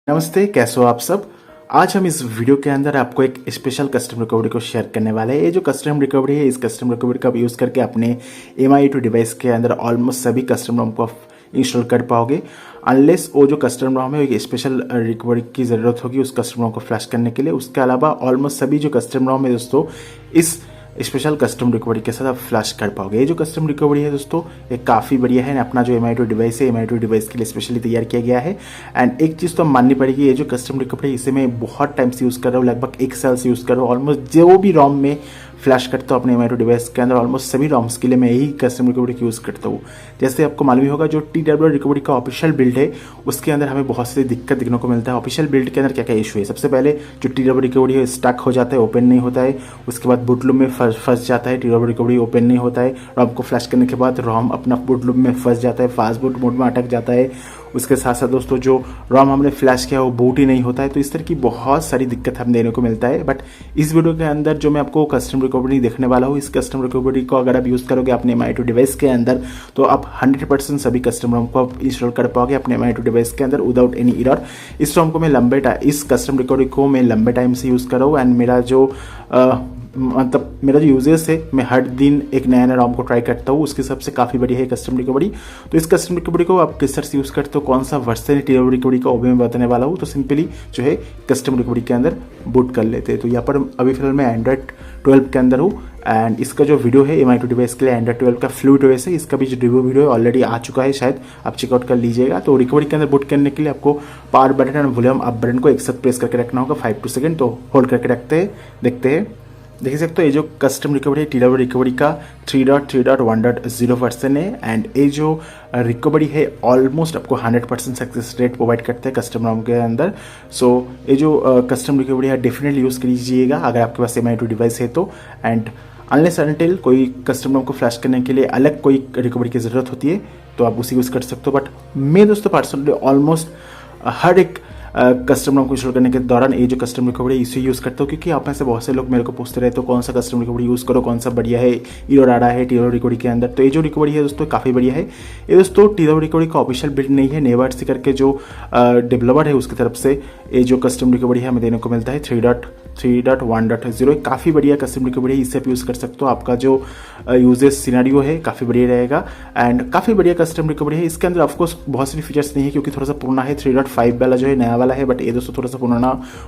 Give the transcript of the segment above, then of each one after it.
नमस्ते, कैसे हो आप सब। आज हम इस वीडियो के अंदर आपको एक स्पेशल कस्टम रिकवरी को शेयर करने वाले हैं। ये जो कस्टम रिकवरी है, इस कस्टम रिकवरी का यूज़ करके अपने MI2 डिवाइस के अंदर ऑलमोस्ट सभी कस्टम रोम को इंस्टॉल कर पाओगे, अनलेस वो जो कस्टम रोम है एक स्पेशल रिकवरी की ज़रूरत होगी उस कस्टम रोम को फ्लैश करने के लिए। उसके अलावा ऑलमोस्ट सभी जो कस्टम रोम है दोस्तों, इस स्पेशल कस्टम रिकवरी के साथ आप फ्लैश कर पाओगे। ये जो कस्टम रिकवरी है दोस्तों, ये काफ़ी बढ़िया है। अपना जो MI2 डिवाइस है, MI2 डिवाइस के लिए स्पेशली तैयार किया गया है। एंड एक चीज़ तो माननी पड़ेगी, ये जो कस्टम रिकवरी है इसे मैं बहुत टाइम से यूज़ कर रहा हूँ, लगभग 1 साल से यूज़ कर रहा हूँ। ऑलमोस्ट जो भी रोम में फ्लैश करता हूँ अपने MI2 डिवाइस के अंदर, ऑलमोस्ट सभी रोम्स के लिए मैं यही कस्टम रिकवरी यूज़ करता हूँ। जैसे आपको मालूम ही होगा, जो TW रिकवरी का ऑफिशियल बिल्ड है उसके अंदर हमें बहुत सी दिक्कत देखने को मिलता है। ऑफिशियल बिल्ड के अंदर क्या क्या इशू है, सबसे पहले जो TW रिकवरी है स्टक हो जाता है, ओपन नहीं होता है। उसके बाद बूट लूप में फंस जाता है, TW रिकवरी ओपन नहीं होता है। रोम को फ्लैश करने के बाद रोम अपना बूट लूप में फंस जाता है, फास्ट बूट मोड में अटक जाता है। उसके साथ साथ दोस्तों जो रोम हमने फ्लैश किया वो बूट ही नहीं होता है। तो इस तरह की बहुत सारी दिक्कत हमें देने को मिलता है। बट इस वीडियो के अंदर जो मैं आपको कस्टम रिकवरी देखने वाला हूँ, इस कस्टम रिकवरी को अगर आप यूज़ करोगे अपने MI2 डिवाइस के अंदर, तो आप 100% सभी कस्टम रोम को आप इंस्टॉल कर पाओगे अपने MI2 डिवाइस के अंदर विदाउट एनी एरर। इस रोम को मैं इस कस्टम रिकवरी को मैं लंबे टाइम से यूज़ कर रहा हूँ। एंड मेरा जो मतलब मेरा जो यूजेस है, मैं हर दिन एक नया नया रोम को ट्राई करता हूँ। उसके हिसाब से काफ़ी बढ़िया है कस्टम रिकवरी। तो इस कस्टम रिकवरी को आप किस तरह से यूज़ करते हो, कौन सा वर्जन है TW रिकवरी का, वो भी मैं बताने वाला हूँ। तो सिंपली जो है कस्टम रिकवरी के अंदर बूट कर लेते हैं। तो यहाँ पर अभी फिलहाल मैं एंड्रॉइड 12 के अंदर हूँ। एंड इसका जो वीडियो है MI2 डिवाइस के लिए एंड्रॉइड 12 का फ्लूइड OS है, इसका भी जो रिव्यू वीडियो है ऑलरेडी आ चुका है, शायद आप चेकआउट कर लीजिएगा। तो रिकवरी के अंदर बूट करने के लिए आपको पावर बटन और वॉल्यूम अप बटन को एक साथ प्रेस करके रखना होगा 5 सेकंड। तो होल्ड करके रखते हैं, देखते हैं। देख सकते हो ये जो कस्टम रिकवरी है TW रिकवरी का 3.3.1.0 वर्जन है। एंड ये जो रिकवरी है ऑलमोस्ट आपको 100% सक्सेस रेट प्रोवाइड करते हैं कस्टम रोम के अंदर। सो ये जो कस्टम रिकवरी है डेफिनेटली यूज़ कीजिएगा अगर आपके पास MI2 डिवाइस है तो। एंड अनलेस अनटिल कोई कस्टम रोम को फ्लैश करने के लिए अलग कोई रिकवरी की ज़रूरत होती है तो आप उसी यूज़ कर सकते हो। बट मैं दोस्तों पर्सनली ऑलमोस्ट हर एक कस्टम रोम को इंस्टॉल करने के दौरान ये जो कस्टम रिकवरी इसे यूज़ करता हूँ, क्योंकि आप में से बहुत से लोग मेरे को पूछते रहते हो कौन सा कस्टम रिकवरी यूज़ करो, कौन सा बढ़िया है, एरर आ रहा है TW रिकवरी के अंदर। तो ये जो रिकवरी है दोस्तों काफ़ी बढ़िया है। ये दोस्तों TW रिकवरी का ऑफिशियल बिल्ड नहीं है, नेवर्ड से करके जो डेवलपर है उसकी तरफ से ये जो कस्टम रिकवरी है हमें देने को मिलता है 3.1.0। काफ़ी बढ़िया कस्टम रिकवरी है, इससे आप यूज़ कर सकते हो। आपका जो यूजेस सिनेरियो है काफ़ी बढ़िया रहेगा। एंड काफ़ी बढ़िया कस्टम रिकवरी है। इसके अंदर ऑफकोर्स बहुत सारी फीचर्स नहीं है क्योंकि थोड़ा सा पुराना है, 3.5 वाला जो है नया वाला है। बट ये दोस्तों थोड़ा सा पुराना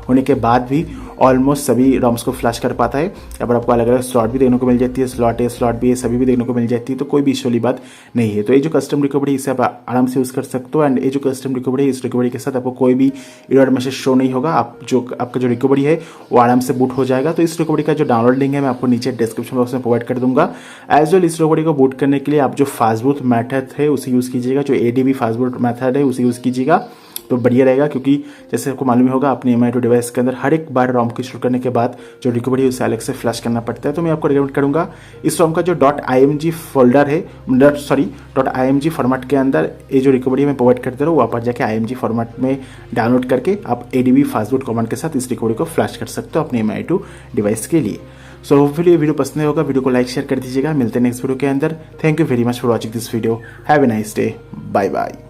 होने के बाद भी ऑलमोस्ट सभी रोम्स को फ्लैश कर पाता है। यहाँ पर आपको अलग अलग स्लॉट भी देखने को मिल जाती है, स्लॉट ए स्लॉट बी सभी भी देखने को मिल जाती है। तो कोई भी इशू वाली बात नहीं है। तो ये जो कस्टम रिकवरी इसे आप आराम से यूज़ कर सकते हो। एंड ये जो कस्टम रिकवरी है, इस रिकवरी के साथ आपको कोई भी एरर मैसेज शो नहीं होगा। आपका जो रिकवरी है वो आराम से बूट हो जाएगा। तो इस रिकवरी का जो डाउनलोड लिंक है मैं आपको नीचे डिस्क्रिप्शन बॉक्स में प्रोवाइड कर दूंगा। एज वेल इस रिकवरी को बूट करने के लिए आप जो फास्ट बूट मेथड है उसे यूज़ कीजिएगा, जो ADB फास्ट बूट मेथड है उसे यूज़ कीजिएगा तो बढ़िया रहेगा। क्योंकि जैसे आपको मालूम होगा अपने MI2 डिवाइस के अंदर हर एक बार रोम को इंस्टॉल करने के बाद जो रिकवरी है उसे अलग से फ्लैश करना पड़ता है। तो मैं आपको रिकमेंड करूंगा इस रोम का जो .img फोल्डर है, .img फॉर्मेट के अंदर ये जो रिकवरी मैं प्रोवाइड करते रहो, वहाँ पर जाके img फॉर्मेट में डाउनलोड करके आप ADB फास्टबूट कमांड के साथ इस रिकवरी को फ्लैश कर सकते हो अपने MI2 डिवाइस के लिए। सो होपफुली ये वीडियो पसंद होगा, वीडियो को लाइक शेयर कर दीजिएगा। मिलते हैं नेक्स्ट वीडियो के अंदर। Thank you very much for watching this video. Have a nice day, bye bye.